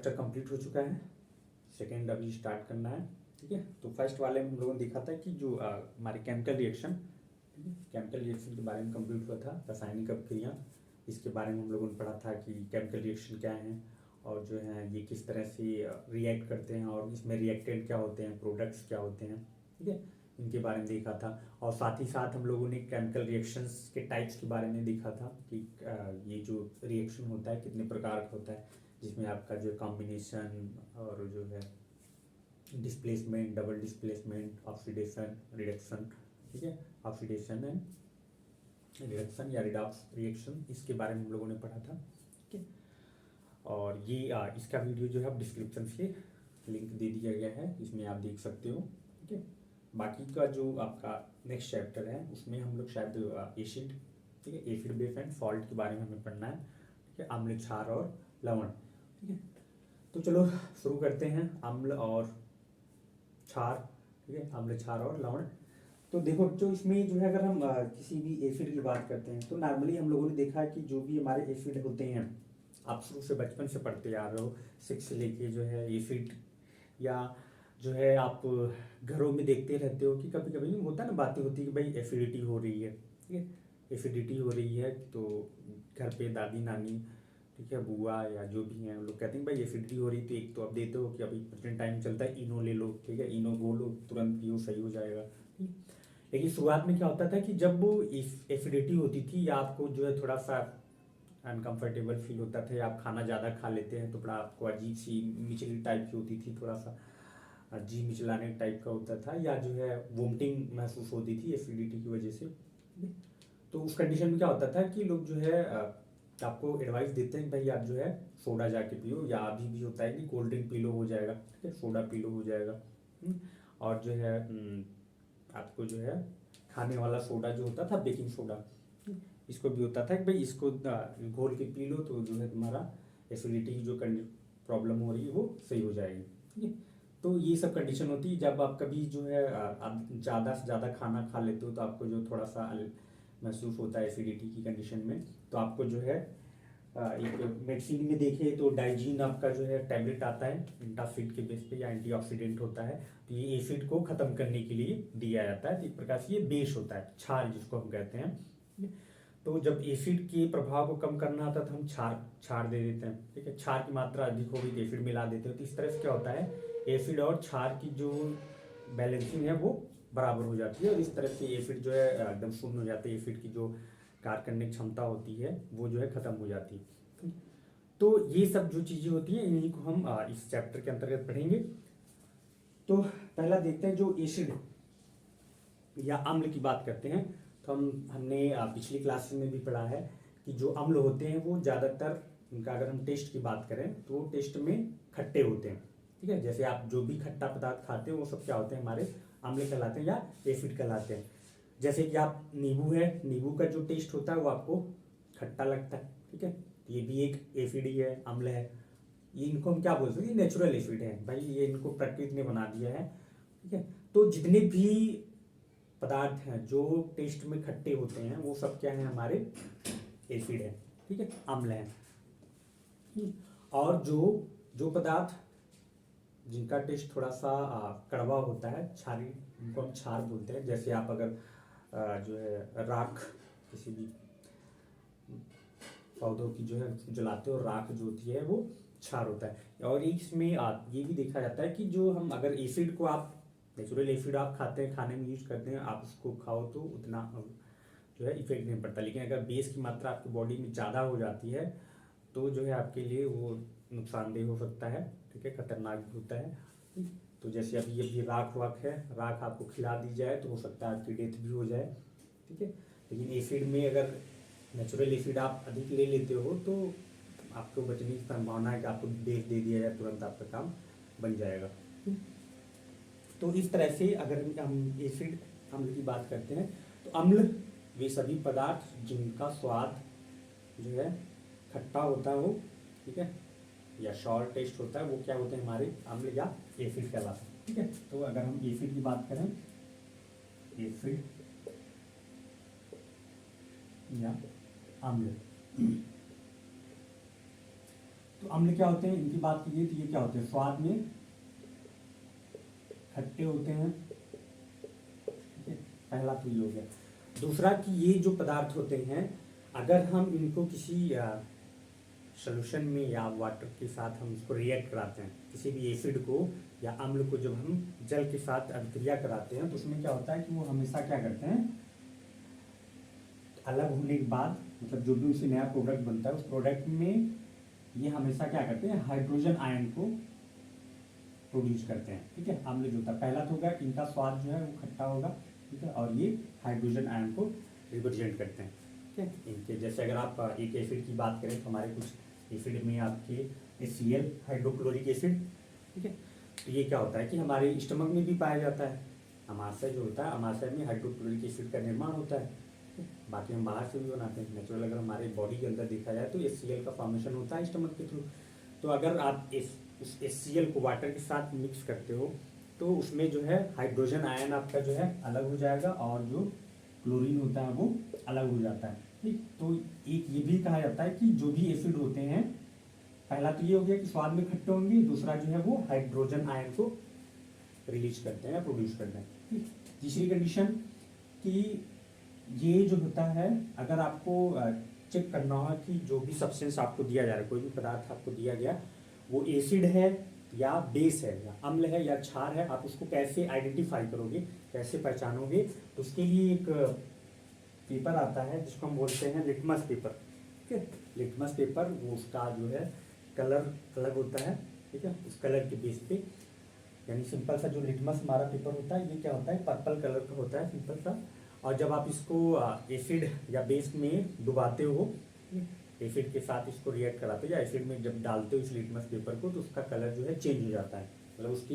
Chapter complete हो चुका है, सेकेंड अभी स्टार्ट करना है। ठीक है, तो फर्स्ट वाले में हम लोगों ने देखा था कि जो हमारे केमिकल रिएक्शन, ठीक है, केमिकल रिएक्शन के बारे में कंप्लीट हुआ था। रासायनिक अभिक्रिया, इसके बारे में हम लोगों ने पढ़ा था कि केमिकल रिएक्शन क्या है और जो है ये किस तरह से रिएक्ट करते हैं और इसमें रिएक्टेंट क्या होते हैं, प्रोडक्ट्स क्या होते हैं, ठीक है, इनके बारे में देखा था। और साथ ही साथ हम लोगों ने केमिकल रिएक्शंस के टाइप्स के बारे में देखा था कि ये जो रिएक्शन होता है कितने प्रकार का होता है, जिसमें आपका जो कॉम्बिनेशन और जो है displacement, double displacement, oxidation, reduction, ठीक है, ऑक्सीडेशन एंड रिडक्शन या रिडॉक्स रिएक्शन, इसके बारे में हम लोगों ने पढ़ा था। ठीक है, और ये इसका वीडियो जो है डिस्क्रिप्शन से लिंक दे दिया गया है, इसमें आप देख सकते हो। ठीक है, बाकी का जो आपका नेक्स्ट चैप्टर है उसमें हम लोग शायद एसिड, ठीक है, एसिड बेस एंड सॉल्ट के बारे में हमें पढ़ना है। ठीक है, अम्ल, क्षार और लवण। ठीक है, तो चलो शुरू करते हैं। अम्ल और क्षार, ठीक है, अम्ल, क्षार और लवण। तो देखो, जो इसमें जो है अगर हम किसी भी एसिड की बात करते हैं तो नॉर्मली हम लोगों ने देखा है कि जो भी हमारे एसिड होते हैं, आप शुरू से बचपन से पढ़ते आ रहे हो, 6 से लेके जो है एसिड, या जो है आप घरों में देखते रहते हो कि कभी कभी होता है ना, बातें होती है कि भाई एसिडिटी हो रही है। ठीक है, एसिडिटी हो रही है तो घर पे दादी नानी, ठीक है, बुआ या जो भी हैं, लोग कहते हैं भाई एसिडिटी हो रही, तो एक तो आप देते हो कि अभी प्रेजेंट टाइम चलता है इनो ले लो, ठीक है, इनो घोलो तुरंत पियो सही हो जाएगा। लेकिन शुरुआत में क्या होता था कि जब वो एसिडिटी होती थी या आपको जो है थोड़ा सा अनकंफर्टेबल फील होता था या आप खाना ज़्यादा खा लेते हैं तो बड़ा आपको अजीब सी मिचली टाइप की होती थी, थोड़ा सा जी मिचलाने टाइप का होता था, या जो है वोमिटिंग महसूस होती थी एसिडिटी की वजह से। तो उस कंडीशन में क्या होता था कि लोग जो है आपको एडवाइस देते हैं कि भाई आप जो है सोडा जाके पियो, या अभी भी होता है कि कोल्ड ड्रिंक पी लो हो जाएगा, ठीक है, सोडा पी लो हो जाएगा। और जो है आपको जो है खाने वाला सोडा जो होता था, बेकिंग सोडा, इसको भी होता था कि भाई इसको घोल के पी लो तो जो है तुम्हारा एसिडिटी की जो प्रॉब्लम हो रही है वो सही हो जाएगी। ठीक है, तो ये सब कंडीशन होती है जब आप कभी जो है आप ज़्यादा से ज़्यादा खाना खा लेते हो तो आपको जो थोड़ा सा महसूस होता है एसिडिटी की कंडीशन में, तो आपको जो है एक मेडिसिन में देखें तो डाइजीन आपका जो है टैबलेट आता है एंटासिड के बेस पे, या एंटीऑक्सीडेंट होता है, तो ये एसिड को खत्म करने के लिए दिया जाता है। तो एक प्रकार से ये बेस होता है, क्षार जिसको हम कहते हैं। तो जब एसिड के प्रभाव को कम करना आता तो हम क्षार दे देते हैं। ठीक है, क्षार की मात्रा अधिक होगी तो एसिड मिला देते हैं। तो इस तरह से क्या होता है, एसिड और क्षार की जो बैलेंसिंग है वो बराबर हो जाती है और इस तरह से एसिड जो है एकदम शून्य हो जाती है, एसिड की जो कार्य करने की क्षमता होती है वो जो है खत्म हो जाती है। तो ये सब जो चीजें होती हैं इन्हीं को हम इस चैप्टर के अंतर्गत पढ़ेंगे। तो पहला देखते हैं, जो एसिड या अम्ल की बात करते हैं तो हमने पिछली क्लास में भी पढ़ा है कि जो अम्ल होते हैं वो ज़्यादातर, उनका अगर हम टेस्ट की बात करें तो वो टेस्ट में खट्टे होते हैं। ठीक है, जैसे आप जो भी खट्टा पदार्थ खाते हैं वो सब क्या होते हैं, हमारे अम्ल कहलाते हैं या एसिड कहलाते हैं। जैसे कि आप नींबू है, नींबू का जो टेस्ट होता है वो आपको खट्टा लगता है। ठीक है, ये भी एक एसिड ही है, अम्ल है। ये इनको हम क्या बोलते हैं, नेचुरल एसिड है भाई, ये इनको प्रकृति ने बना दिया है। ठीक है, तो जितने भी पदार्थ हैं जो टेस्ट में खट्टे होते हैं वो सब क्या है, हमारे एसिड है। ठीक है, अम्ल है। और जो जो पदार्थ जिनका टेस्ट थोड़ा सा कड़वा होता है, क्षारी, उनको हम क्षार बोलते हैं। जैसे आप अगर जो है राख, किसी भी पौधों की जो है जलाते हो, राख जो होती है वो क्षार होता है। और इसमें ये भी देखा जाता है कि जो हम अगर एसिड को आप नेचुरल एसिड आप खाते हैं, खाने में यूज करते हैं, आप उसको खाओ तो उतना जो है इफेक्ट नहीं पड़ता। लेकिन अगर बेस की मात्रा आपकी बॉडी में ज़्यादा हो जाती है तो जो है आपके लिए वो नुकसानदेह हो सकता है। ठीक है, खतरनाक भी होता है। तो जैसे अभी अभी राख वाख है, राख आपको खिला दी जाए तो हो सकता है आपकी डेथ भी हो जाए। ठीक है, लेकिन एसिड में अगर नेचुरल एसिड आप अधिक ले लेते हो तो आपको बचने की संभावना है कि आपको डेथ दे दिया जाए, तुरंत आपका काम बन जाएगा। तो इस तरह से अगर हम एसिड अम्ल की बात करते हैं तो अम्ल वे सभी पदार्थ जिनका स्वाद जो है खट्टा होता है वो, ठीक है, या शॉर्ट टेस्ट होता है, वो क्या होते हैं, हमारे अम्ल या एसिड कहलाते हैं। ठीक है, तो अगर हम एसिड की बात करें, एसिड या अम्ल, तो अम्ल क्या होते हैं, इनकी बात कीजिए तो ये क्या होते हैं, स्वाद में खट्टे होते हैं, ठीक है, पहला तो ये हो गया। दूसरा कि ये जो पदार्थ होते हैं अगर हम इनको किसी सोल्यूशन में या वाटर के साथ हम उसको रिएक्ट कराते हैं, किसी भी एसिड को या अम्ल को जब हम जल के साथ अभिक्रिया कराते हैं तो उसमें क्या होता है कि वो हमेशा क्या करते हैं, अलग होने के बाद मतलब जो भी उनसे नया प्रोडक्ट बनता है उस प्रोडक्ट में ये हमेशा क्या करते हैं, हाइड्रोजन आयन को प्रोड्यूस करते हैं, ठीक है। अम्ल जो होता है पहला तो होगा इनका स्वाद जो है वो खट्टा होगा, ठीक है, और ये हाइड्रोजन आयन को रिप्रेजेंट करते हैं, ठीक है। इनके जैसे अगर आप एक एसिड की बात करें तो हमारे कुछ एसिड में आपके HCl हाइड्रोक्लोरिक एसिड, ठीक है, तो ये क्या होता है कि हमारे स्टमक में भी पाया जाता है। अमाशय जो होता है, अमाशय में हाइड्रोक्लोरिक एसिड का निर्माण होता है, बाकी हम बाहर से भी बनाते हैं नेचुरल। अगर हमारे बॉडी के अंदर देखा जाए तो HCl का फॉर्मेशन होता है स्टमक के थ्रू। तो अगर आप उस HCl को वाटर के साथ मिक्स करते हो तो उसमें जो है हाइड्रोजन आयन आपका जो है अलग हो जाएगा और जो क्लोरीन होता है वो अलग हो जाता है, ठीक। तो एक ये भी कहा जाता है कि जो भी एसिड होते हैं, पहला तो ये हो गया कि स्वाद में खट्टे होंगे, दूसरा जो है वो हाइड्रोजन आयन को रिलीज करते हैं, प्रोड्यूस करते हैं, ठीक। तीसरी कंडीशन कि ये जो होता है अगर आपको चेक करना हो कि जो भी सब्सटेंस आपको दिया जा रहा है, कोई भी पदार्थ आपको दिया गया वो एसिड है या बेस है या अम्ल है या क्षार है, आप उसको कैसे आइडेंटिफाई करोगे, कैसे पहचानोगे, तो उसके लिए एक पेपर आता है जिसको हम बोलते हैं लिटमस पेपर, ठीक है। लिटमस पेपर वो उसका जो है कलर अलग होता है, ठीक है, उस कलर के बेस पे, यानी सिंपल सा जो लिटमस हमारा पेपर होता है ये क्या होता है, पर्पल कलर का होता है सिंपल सा। और जब आप इसको एसिड या बेस में डुबाते हो, एसिड के साथ इसको रिएक्ट कराते हो या एसिड में जब डालते हो इस लिटमस पेपर को तो उसका कलर जो है चेंज हो जाता है। मतलब उसकी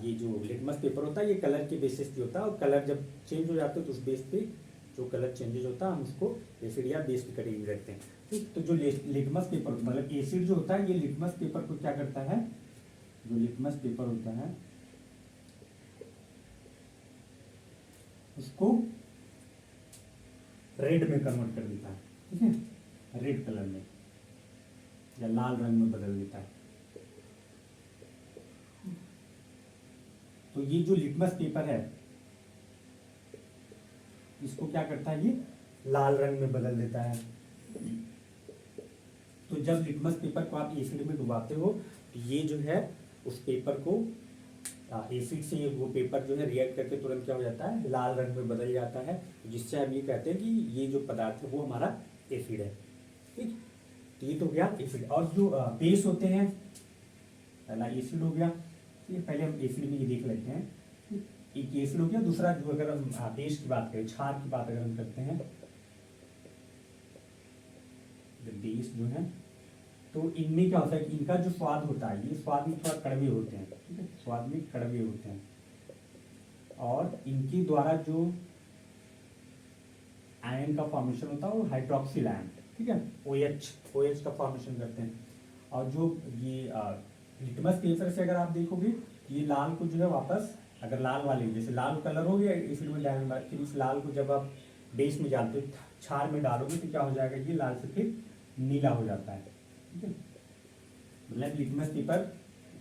ये जो लिटमस पेपर होता है ये कलर के बेसिस पे होता है और कलर जब चेंज हो जाते हो तो उस बेस पे जो कलर चेंजेस होता है हम उसको एसिड या बेस की कैटेगरी में रखते हैं, ठीक। तो जो लिटमस पेपर मतलब एसिड जो होता है ये लिटमस पेपर को क्या करता है, जो लिटमस पेपर होता है उसको रेड में कन्वर्ट कर देता है, ठीक है, रेड कलर में या लाल रंग में बदल देता है। तो ये जो लिटमस पेपर है इसको क्या करता है, ये लाल रंग में बदल देता है। तो जब लिटमस पेपर को आप एसिड में डुबाते हो तो ये जो है उस पेपर को एसिड से वो पेपर जो है रिएक्ट करके तुरंत क्या हो जाता है, लाल रंग में बदल जाता है, जिससे हम ये कहते हैं कि ये जो पदार्थ है वो हमारा एसिड है, ठीक। तो ये तो गया एसिड। और जो बेस होते हैं, पहला एसिड हो गया, ठीक है, पहले हम एसिड में ये देख लेते हैं, एक एसिड हो गया। दूसरा जो अगर हम बेस की बात करें, क्षार की बात अगर हम करते हैं, बेस जो है तो इनमें क्या होता है कि इनका जो स्वाद होता है ये स्वाद में थोड़ा कड़वे होते हैं, ठीक है, स्वाद में कड़वे होते हैं और इनके द्वारा जो आयन का फॉर्मेशन होता है वो हाइड्रोक्सिल आयन, ठीक है, OH का फॉर्मेशन करते हैं। और जो ये लिटमस पेपर से अगर आप देखोगे ये लाल को जो है वापस, अगर लाल वाले जैसे लाल कलर हो गया एसिड में डालने के बाद, फिर इस लाल को जब आप बेस में डालते हो, क्षार में डालोगे तो क्या हो जाएगा, ये लाल से फिर नीला हो जाता है, ठीक है। मतलब लिटमस पेपर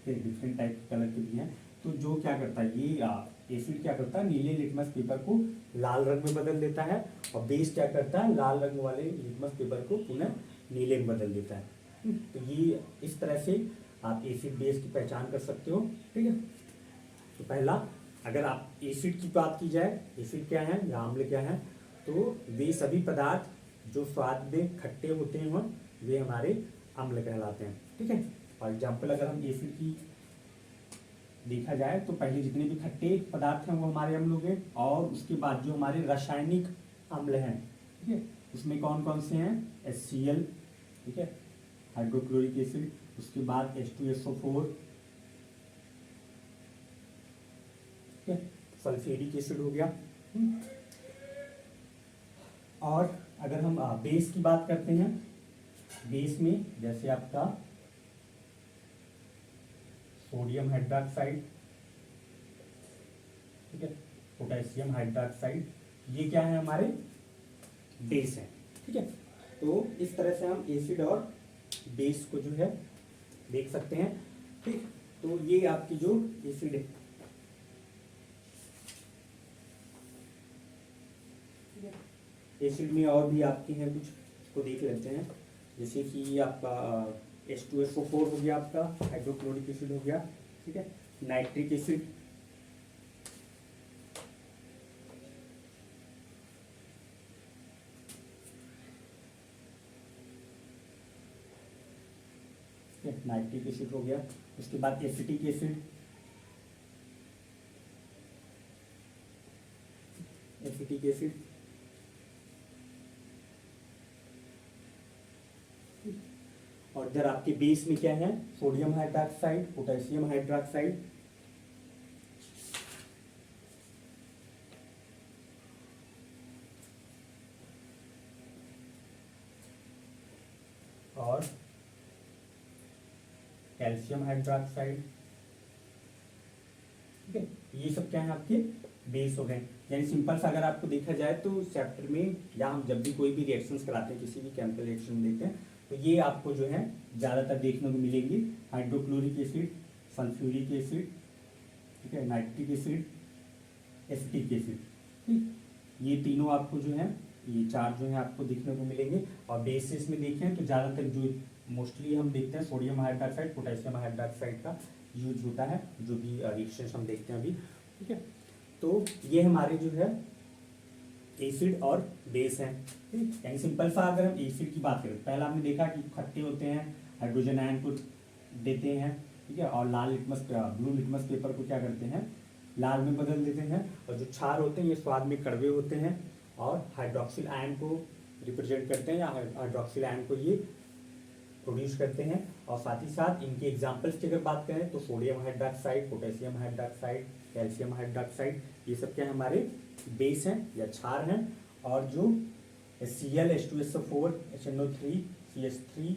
के डिफरेंट टाइप के कलर के भी हैं। तो जो क्या करता है ये एसिड क्या करता है, नीले लिटमस पेपर को लाल रंग में बदल देता है और बेस क्या करता है, लाल रंग वाले लिटमस पेपर को पुनः नीले में बदल देता है। तो ये इस तरह से आप एसिड बेस की पहचान कर सकते हो, ठीक है। तो पहला अगर आप एसिड की बात की जाए, एसिड क्या है या अम्ल क्या है, तो वे सभी पदार्थ जो स्वाद में खट्टे होते हैं वे हमारे अम्ल कहलाते हैं, ठीक है। फॉर एग्जाम्पल अगर हम एसिड की देखा जाए तो पहले जितने भी खट्टे पदार्थ हैं वो हमारे अम्ल हो गए और उसके बाद जो हमारे रासायनिक अम्ल हैं, ठीक है, उसमें कौन कौन से हैं, HCl, ठीक है, हाइड्रोक्लोरिक एसिड, उसके बाद H2SO4, ठीक है, सल्फ्यूरिक एसिड हो गया। और अगर हम बेस की बात करते हैं, बेस में जैसे आपका सोडियम हाइड्रोक्साइड, ठीक है, पोटेशियम हाइड्रोक्साइड, ये क्या है हमारे बेस है, ठीक है। तो इस तरह से हम एसिड और बेस को जो है देख सकते हैं। ठीक, तो ये आपकी जो एसिड है, एसिड में और भी आपके हैं कुछ, को देख लेते हैं। जैसे कि आपका H2SO4 हो गया, आपका हाइड्रोक्लोरिक एसिड हो गया, ठीक है, नाइट्रिक एसिड, नाइट्रिक एसिड हो गया। उसके बाद एसिटिक एसिड, एसिटिक एसिड, और इधर आपके बेस में क्या है, सोडियम हाइड्रोक्साइड, पोटेशियम हाइड्रोक्साइड, और कैल्शियम हाइड्रोक्साइड। ठीक है, ये सब क्या है आपके बेस हो गए। यानी सिंपल सा अगर आपको देखा जाए तो चैप्टर में, या हम जब भी कोई भी रिएक्शंस कराते हैं, किसी भी केमिकल रिएक्शन में देखते हैं, तो ये आपको जो है ज़्यादातर देखने को मिलेंगी। हाइड्रोक्लोरिक एसिड, सल्फ्यूरिक एसिड, ठीक है, नाइट्रिक एसिड, एसिटिक एसिड। ठीक, ये तीनों आपको जो है, ये चार जो है आपको देखने को मिलेंगे। और बेसिस में देखें तो ज़्यादातर जो मोस्टली हम देखते हैं सोडियम हाइड्रोक्साइड, पोटेशियम हाइड्रोक्साइड का यूज होता है, जो भी रिएक्शंस हम देखते हैं अभी। ठीक है, तो ये हमारे जो है एसिड और बेस हैं। ठीक, यानी सिंपल सा अगर हम एसिड की बात करें, पहला हमने देखा कि खट्टे होते हैं, हाइड्रोजन आयन को देते हैं, ठीक है, और लाल लिटमस, ब्लू लिटमस पेपर को क्या करते हैं, लाल में बदल देते हैं। और जो क्षार होते हैं ये स्वाद में कड़वे होते हैं, और हाइड्रोक्सिल आयन को रिप्रेजेंट करते हैं, या हाइड्रोक्सिल आयन को ये प्रोड्यूस करते हैं। और साथ ही साथ इनके एग्जाम्पल्स की अगर बात करें तो sodium hydroxide, potassium hydroxide, calcium hydroxide, ये सब क्या है, हमारे बेस हैं या क्षार हैं। और जो Cl, H2SO4, HNO3, CH3,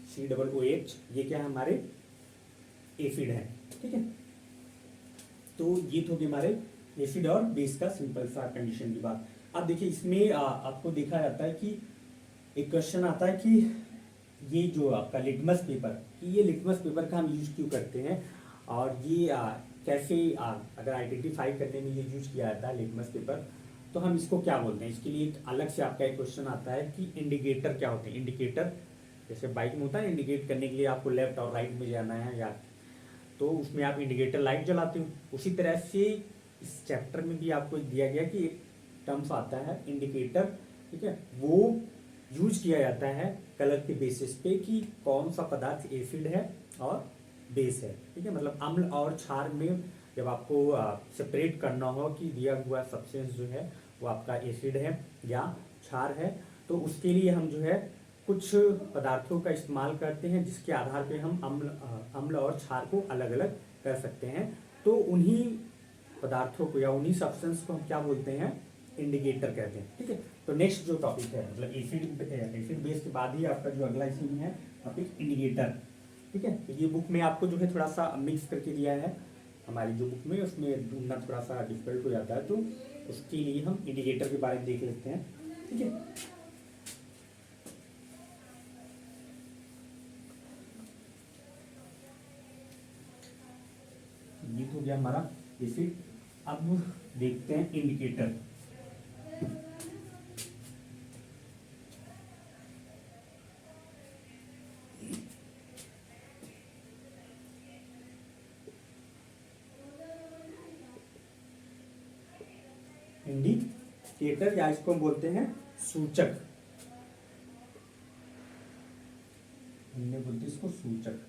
COOH, ये क्या है, हमारे एसिड हैं। ठीक है, तो ये तो भी हमारे एसिड और बेस का सिंपल सा कंडीशन की बात। अब देखिए इसमें आपको देखा जाता है कि एक क्वेश्चन आता है कि ये जो आपका लिटमस पेपर, कि ये लिटमस पेपर का हम यूज क्यों करते हैं, और ये कैसे अगर आइडेंटिफाई करने में ये यूज किया जाता है लिटमस पेपर, तो हम इसको क्या बोलते हैं। इसके लिए एक अलग से आपका एक क्वेश्चन आता है कि इंडिकेटर क्या होते हैं। इंडिकेटर जैसे बाइक में होता है, इंडिकेट करने के लिए आपको लेफ्ट और राइट में जाना है, या तो उसमें आप इंडिकेटर लाइट जलाते हो। उसी तरह से इस चैप्टर में भी आपको दिया गया कि एक टर्म्स आता है इंडिकेटर, ठीक है, वो यूज किया जाता है कलर के बेसिस पे कि कौन सा पदार्थ एसिड है और बेस है। ठीक है, मतलब अम्ल और क्षार में जब आपको सेपरेट करना हो कि दिया हुआ सब्सटेंस जो है वो आपका एसिड है या क्षार है, तो उसके लिए हम जो है कुछ पदार्थों का इस्तेमाल करते हैं, जिसके आधार पे हम अम्ल और क्षार को अलग अलग कर सकते हैं। तो उन्हीं पदार्थों को या उन्हीं सब्सटेंस को हम क्या बोलते हैं, इंडिकेटर कहते हैं। ठीक है, तो नेक्स्ट जो टॉपिक है, मतलब एसिड बेस के बाद ही आपका जो अगला इसी में है टॉपिक इंडिकेटर। ठीक है, तो ये बुक में आपको जो है थोड़ा सा मिक्स करके दिया है, हमारी जो बुक में, उसमें ढूंढना थोड़ा सा डिफिकल्ट हो जाता है, तो उसके लिए हम इंडिकेटर के बारे में देख लेते हैं। ठीक है, ये तो हो गया हमारा एसिड। अब देखते हैं इंडिकेटर। इंडिकेटर या इसको हम बोलते हैं सूचक, हमने बोलते इसको सूचक।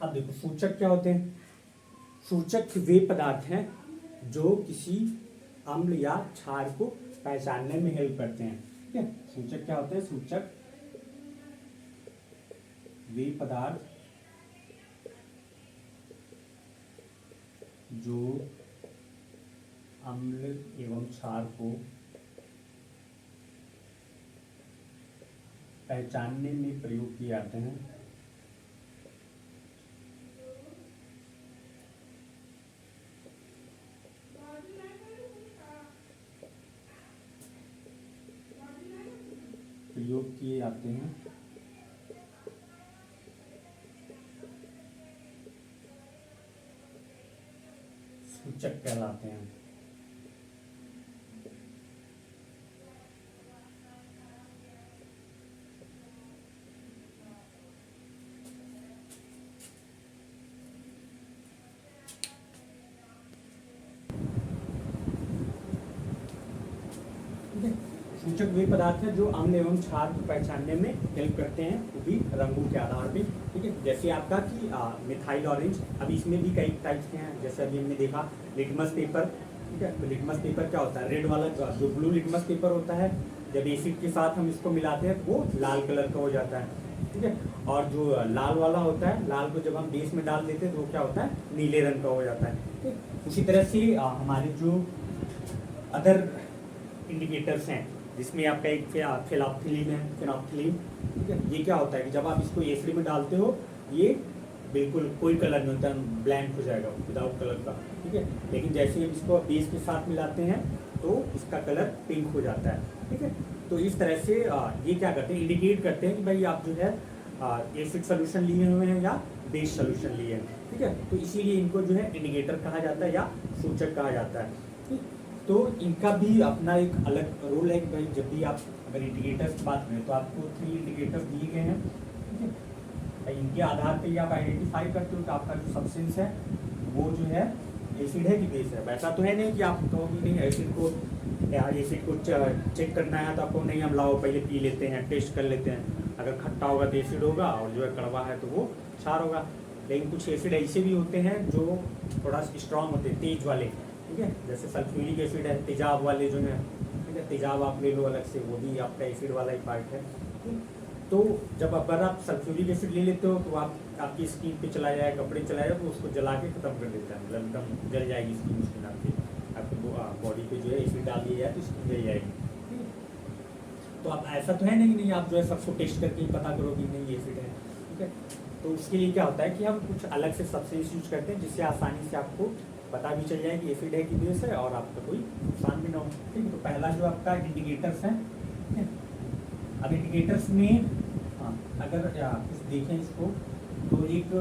अब देखो सूचक क्या होते हैं। सूचक वे पदार्थ हैं जो किसी अम्ल या क्षार को पहचानने में हेल्प करते हैं। ठीक है, सूचक क्या होते हैं, सूचक वे पदार्थ जो अम्ल एवं क्षार को पहचानने में प्रयोग किए जाते हैं। प्रयोग किए जाते हैं सूचक कहलाते हैं। सूचक वे पदार्थ हैं जो अम्ल एवं क्षार को पहचानने में हेल्प करते हैं, वो भी रंगों के आधार पे। ठीक है, जैसे आपका कि मिथाइल ऑरेंज, अब इसमें भी कई टाइप्स के हैं। जैसे अभी हमने देखा लिटमस पेपर। ठीक है, तो लिटमस पेपर क्या होता है, रेड वाला जो ब्लू लिटमस पेपर होता है, जब एसिड के साथ हम इसको मिलाते हैं तो वो लाल कलर का हो जाता है। ठीक है, और जो लाल वाला होता है, लाल को जब हम बेस में डाल देते हैं तो वो क्या होता है, नीले रंग का हो जाता है। ठीक, उसी तरह से हमारे जो अदर इंडिकेटर्स हैं, जिसमें आपका एक फिनोल्फ्थालीन है, फिनोल्फ्थालीन। ठीक है, ये क्या होता है कि जब आप इसको एसिड में डालते हो, ये बिल्कुल कोई कलर नहीं होता, ब्लैंक हो जाएगा, विदाउट कलर का। ठीक है, लेकिन जैसे हम इसको बेस के साथ मिलाते हैं तो इसका कलर पिंक हो जाता है। ठीक है, तो इस तरह से ये क्या करते हैं, इंडिकेट करते हैं कि भाई आप जो है एसिड सोल्यूशन लिए हुए हैं या बेस सोल्यूशन लिए हैं। ठीक है, तो इसीलिए इनको जो है इंडिकेटर कहा जाता है या सूचक कहा जाता है। ठीक, तो इनका भी अपना एक अलग रोल है कि भाई जब भी आप अगर इंडिकेटर्स की बात करें तो आपको 3 इंडिकेटर्स दिए गए हैं। ठीक है, इनके आधार पे आप आइडेंटिफाई करते हो कि आपका जो सब्सटेंस है वो जो है एसिड है कि बेस है। वैसा तो है नहीं कि आप कहोगे नहीं एसिड को चेक करना है तो आपको नहीं, हम लाओ पहले पी लेते हैं, टेस्ट कर लेते हैं, अगर खट्टा होगा तो एसिड होगा और जो है कड़वा है तो वो क्षार होगा। लेकिन कुछ एसिड ऐसे भी होते हैं जो थोड़ा स्ट्रांग होते हैं, तेज वाले। ठीक है, जैसे सल्फ्यूरिक एसिड है, तेजाब वाले जो है। ठीक है, तेजाब आप ले लो अलग से, वो भी आपका एसिड वाला ही पार्ट है। तो जब अगर आप सल्फ्यूरिक एसिड ले लेते हो तो आपकी स्किन पे चला जाएगा, कपड़े चला जाएगा, तो उसको जला के खत्म कर देता है, मतलब एकदम जल जाएगी स्किन उसके नाम पे। आपको बॉडी पे जो है एसिड डाल दिया जाए तो स्किन जल जाएगी। तो आप ऐसा तो है नहीं आप जो है सबको टेस्ट करके ही पता करो कि नहीं एसिड है। ठीक है, तो उसके लिए क्या होता है कि हम कुछ अलग से सब्सटेंस यूज करते हैं जिससे आसानी से आपको पता भी चल जाए कि एसिड है कि बेस है और आपका कोई नुकसान भी ना हो। ठीक है, तो पहला जो आपका इंडिकेटर्स है। ठीक है, अब इंडिकेटर्स में अगर कुछ देखें इसको तो एक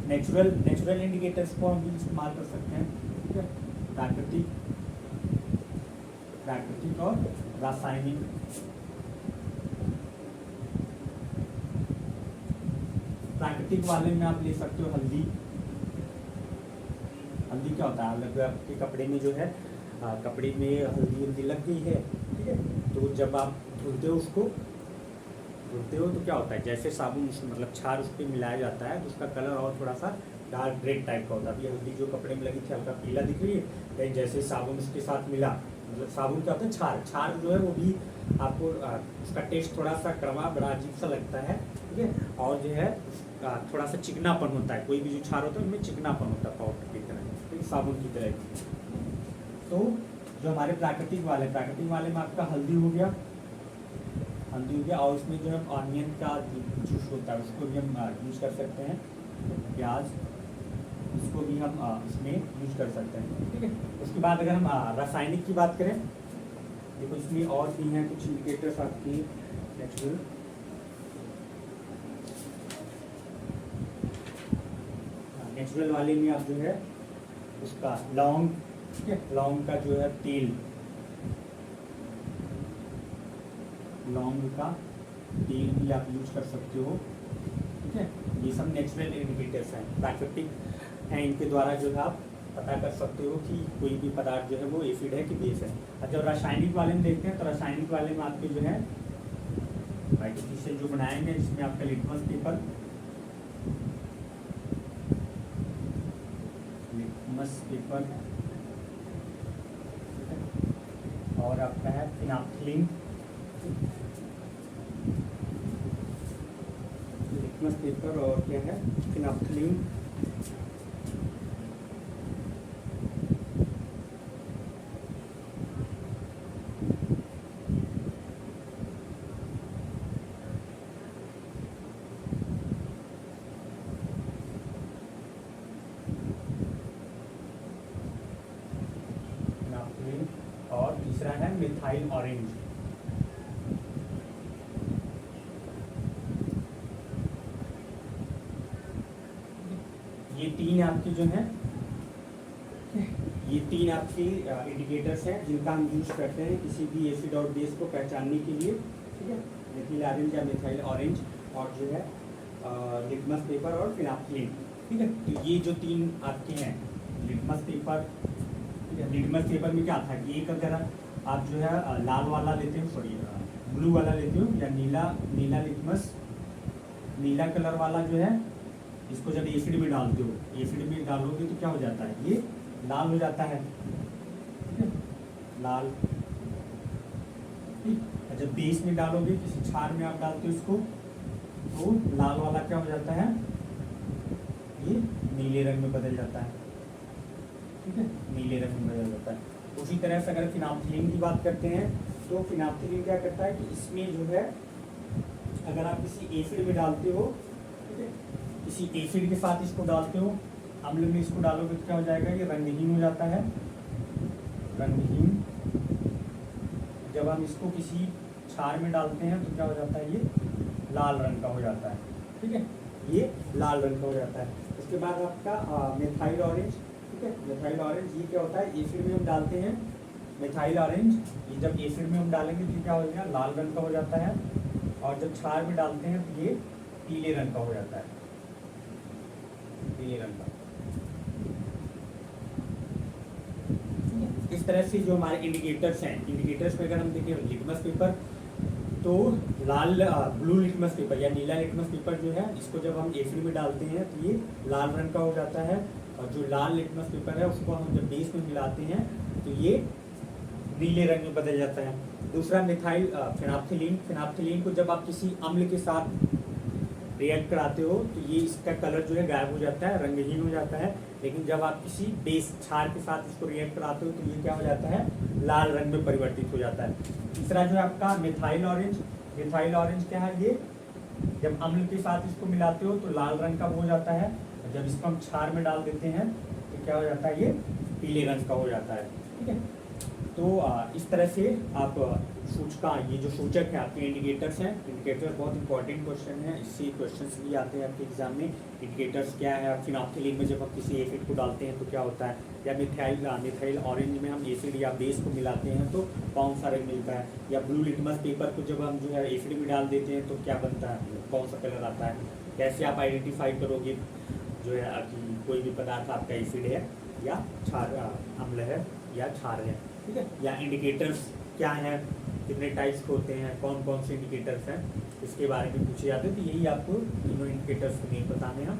नेचुरल इंडिकेटर्स को हम भी इस्तेमाल कर सकते हैं। ठीक है, प्राकृतिक और रासायनिक। प्राकृतिक वाले में आप ले सकते हो हल्दी। हल्दी क्या होता है, अगर आपके कपड़े में जो है कपड़े में हल्दी लग गई है। ठीक है, तो जब आप धुलते हो तो क्या होता है, जैसे साबुन मतलब क्षार उस पर मिलाया जाता है तो उसका कलर और थोड़ा सा डार्क रेड टाइप का होता है। अभी हल्दी जो कपड़े में लगी थी हल्का पीला दिख रही है, लेकिन जैसे साबुन उसके साथ मिला, मतलब साबुन क्या होता है, क्षार जो है वो भी आपको उसका टेस्ट थोड़ा सा कड़वा बड़ा अजीब सा लगता है। ठीक है, और जो है थोड़ा सा चिकनापन होता है, कोई भी जो क्षार होता है उनमें चिकनापन होता है पाउडर की तरह, साबुन की तरह। तो जो हमारे प्राकृतिक वाले में आपका हल्दी हो गया, और उसमें जो है ऑनियन का जूस होता है उसको भी हम यूज कर सकते हैं, प्याज, इसको भी हम इसमें यूज कर सकते हैं। ठीक है, उसके बाद अगर हम रासायनिक की बात करें, देखो इसमें और भी हैं कुछ इंडिकेटर्स आपकी नेचुरल वाले में आप जो है उसका लौंग। ठीक है, लौंग का जो है तेल, लौंग का तेल भी आप यूज कर सकते हो। ठीक है, ये सब नेचुरल इंडिकेटर्स हैं, प्राकृतिक हैं, इनके द्वारा जो है आप पता कर सकते हो कि कोई भी पदार्थ जो है वो एसिड है कि बेस है। और जब रासायनिक वाले में देखते हैं तो रासायनिक वाले में आपके जो है आर्टिफिशियल जो बनाएंगे, जिसमें आपका लिटमस पेपर और आपका है फिनोल्फ्थालीन। लिटमस पेपर और क्या है, फिनोल्फ्थालीन। और तीसरा है मिथाइल ऑरेंज। तीन आपके जो हैं, ये तीन आपके इंडिकेटर्स हैं जिनका हम यूज करते हैं किसी भी एसिड और बेस को पहचानने के लिए, ठीक है। मेथिल ऑरेंज या मिथाइल ऑरेंज और जो है लिटमस पेपर और फिनाप्थलीन, ठीक है। तो ये जो तीन आपके हैं लिटमस पेपर, ठीक है। लिटमस पेपर में क्या था कि एक अगर आप जो है लाल वाला लेते हो, सॉरी ब्लू वाला लेते हो या नीला लिटमस, नीला कलर वाला जो है, इसको जब एसिड में डालते हो, एसिड में डालोगे तो क्या हो जाता है, ये लाल हो जाता है, ठीक है, लाल। ठीक, जब बेस में डालोगे, किसी क्षार में आप डालते हो इसको, तो लाल वाला क्या हो जाता है, ये नीले रंग में बदल जाता है, ठीक है, नीले रंग में बदल जाता है। उसी तरह से अगर फिनाप्थलीन की बात करते हैं तो फिनाप्थलीन क्या करता है कि इसमें जो है अगर आप किसी एसिड में डालते हो, ठीक है, किसी एसिड के साथ इसको डालते हो, अम्ल में इसको डालोगे तो क्या हो जाएगा, ये रंगहीन हो जाता है, रंगहीन। जब हम इसको किसी क्षार में डालते हैं तो क्या हो जाता है, ये लाल रंग का हो जाता है, ठीक है, ये लाल रंग का हो जाता है। उसके बाद आपका मिथाइल ऑरेंज, ठीक है, मिथाइल ऑरेंज ये क्या होता है, एसिड में हम डालते हैं मिथाइल ऑरेंज, ये जब एसिड में हम डालेंगे तो क्या हो जाएगा, लाल रंग का हो जाता है, और जब क्षार में डालते हैं तो ये पीले रंग का हो जाता है, पीले रंग का। इस तरह से जो हमारे इंडिकेटर्स हैं, इंडिकेटर्स में अगर हम देखें लिटमस पेपर, तो लाल ब्लू लिटमस पेपर या नीला लिटमस पेपर जो है, इसको जब हम एसिड में डालते हैं तो ये लाल रंग का हो जाता है, और जो लाल लिटमस पेपर है उसको हम जब बेस में मिलाते हैं तो ये नीले रंग में बदल जाता है। दूसरा मिथाइल फिनाप्थलीन, फिनाप्थलीन को जब आप किसी अम्ल के साथ रिएक्ट कराते हो तो ये इसका कलर जो है गायब हो जाता है, रंगहीन हो जाता है। लेकिन जब आप किसी बेस क्षार के साथ इसको रिएक्ट कराते हो तो ये क्या हो जाता है, लाल रंग में परिवर्तित हो जाता है। तीसरा जो है आपका मिथाइल ऑरेंज, मिथाइल ऑरेंज क्या है, ये जब अम्ल के साथ इसको मिलाते हो तो लाल रंग का हो जाता है, और जब इसको हम क्षार में डाल देते हैं तो क्या हो जाता है, ये पीले रंग का हो जाता है, ठीक है। तो इस तरह से आप सूचकांक, ये जो सूचक है आपके इंडिकेटर्स हैं, इंडिकेटर बहुत इंपॉर्टेंट क्वेश्चन है, इससे क्वेश्चंस भी आते हैं आपके एग्जाम में। इंडिकेटर्स क्या है, फिनाप्थलीन में जब हम किसी एसिड को डालते हैं तो क्या होता है, या मिथाइल ऑरेंज में हम एसिड या बेस को मिलाते हैं तो कौन सा रंग मिलता है, या ब्लू लिटमस पेपर को जब हम जो है एसिड में डाल देते हैं तो क्या बनता है, कौन सा कलर आता है। कैसे आप आइडेंटिफाई करोगे जो है कि कोई भी पदार्थ आपका एसिड है या क्षार अम्ल है या क्षार है, ठीक है। या इंडिकेटर्स क्या हैं, कितने टाइप्स के होते हैं, कौन कौन से इंडिकेटर्स हैं, इसके बारे में पूछे जाते हैं। तो यही आपको तीनों इंडिकेटर्स के नेम बताने हैं,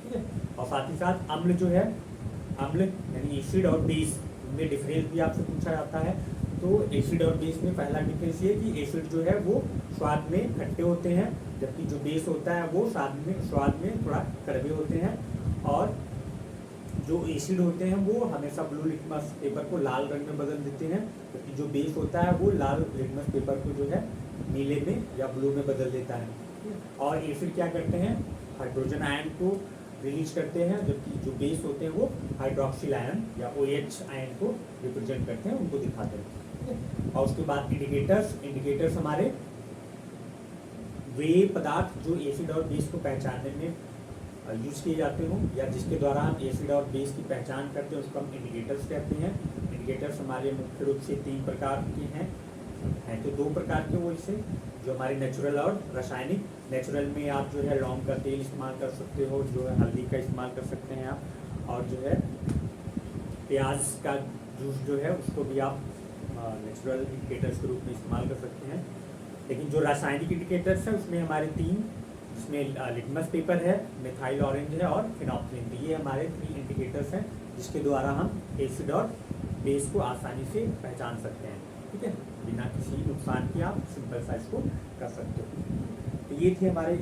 ठीक है। और साथ ही साथ अम्ल जो है, अम्ल यानी एसिड और बेस में डिफरेंस भी आपसे पूछा जाता है। तो एसिड और बेस में पहला डिफरेंस ये कि एसिड जो है वो स्वाद में खट्टे होते हैं, जबकि जो बेस होता है वो स्वाद में थोड़ा कड़वे होते हैं। और जो एसिड होते हैं वो हमेशा ब्लू लिटमस पेपर को लाल रंग में बदल देते हैं, जबकि जो बेस होता है वो लाल लिटमस पेपर को जो है नीले में या ब्लू में बदल देता है। और एसिड क्या करते हैं, हाइड्रोजन आयन को रिलीज करते हैं, जबकि जो बेस होते हैं वो हाइड्रोक्सिल आयन या OH आयन को रिप्रेजेंट करते हैं, उनको दिखाते हैं। और उसके बाद इंडिकेटर्स हमारे वे पदार्थ जो एसिड और बेस को पहचानने में यूज किए जाते हो, या जिसके द्वारा हम एसिड और बेस की पहचान करते हैं, उसको हम इंडिकेटर्स कहते हैं। इंडिकेटर्स हमारे मुख्य रूप से 3 प्रकार के हैं तो 2 प्रकार के वो इससे, जो हमारे नेचुरल और रासायनिक। नेचुरल में आप जो है लौंग का तेल इस्तेमाल कर सकते हो, जो है हल्दी का इस्तेमाल कर सकते हैं आप, और जो है प्याज का जूस जो है उसको भी आप नेचुरल इंडिकेटर्स के रूप में इस्तेमाल कर सकते हैं। लेकिन जो रासायनिक इंडिकेटर्स हैं उसमें हमारे 3, जिसमें लिटमस पेपर है, मिथाइल ऑरेंज है और फिनाप्थलीन। तो ये हमारे 3 इंडिकेटर्स हैं जिसके द्वारा हम एसिड और बेस को आसानी से पहचान सकते हैं, ठीक है, बिना किसी नुकसान के आप सिंपल सा इसको कर सकते हो। तो ये थे हमारे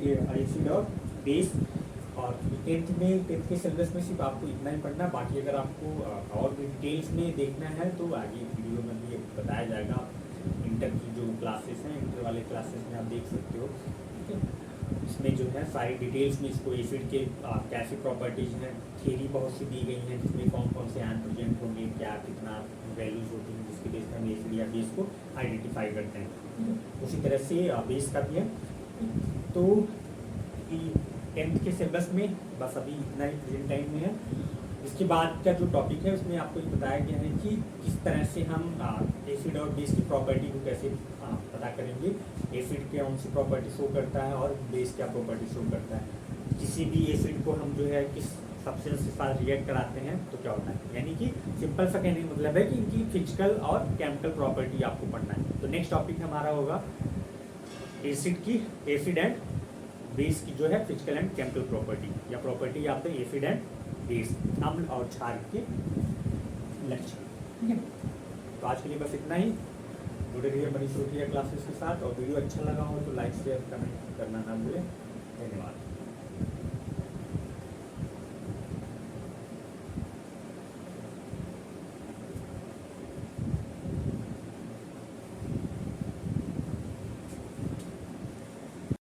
एसिड और बेस। और 10th के सिलेबस में सिर्फ आपको इतना ही पढ़ना, बाकी अगर आपको और भी डिटेल्स में देखना है तो आगे वीडियो में भी बताया जाएगा। इंटर की जो क्लासेस हैं, इंटर वाले क्लासेस में आप देख सकते हो, ठीक है। इसमें जो है सारी डिटेल्स में इसको एसिड के कैसी प्रॉपर्टीज़ हैं, थ्योरी बहुत सी दी गई हैं, जिसमें कौन कौन से आयन प्रेजेंट होंगे, क्या कितना वैल्यूज होती हैं, जिसके बेस पर हम एसिड या बेस को आइडेंटिफाई करते हैं। उसी तरह से बेस का भी है। तो 10th के सिलेबस में बस अभी इतना ही प्रेजेंट टाइम में है। इसके बाद का जो टॉपिक है उसमें आपको ये बताया गया है कि किस तरह से हम एसिड और बेस की प्रॉपर्टी को कैसे पता करेंगे। एसिड के कौन सी प्रॉपर्टी शो करता है और बेस क्या प्रॉपर्टी शो करता है। किसी भी एसिड को हम जो है किस सब्सटेंस के साथ रिएक्ट कराते हैं तो क्या होता है, यानी कि सिंपल सा कहने का मतलब है कि इनकी फिजिकल और केमिकल प्रॉपर्टी आपको पढ़ना है। तो नेक्स्ट टॉपिक हमारा होगा एसिड एंड बेस की जो है फिजिकल एंड केमिकल प्रॉपर्टी या प्रॉपर्टी आपके एसिड एंड बेस, अम्ल और क्षार के लक्षण। ठीक है, तो आज के लिए बस इतना ही। जुड़े रहिए बनी शुरू क्लासेस के साथ, और वीडियो अच्छा लगा हो तो लाइक शेयर कमेंट करना ना भूलें। धन्यवाद।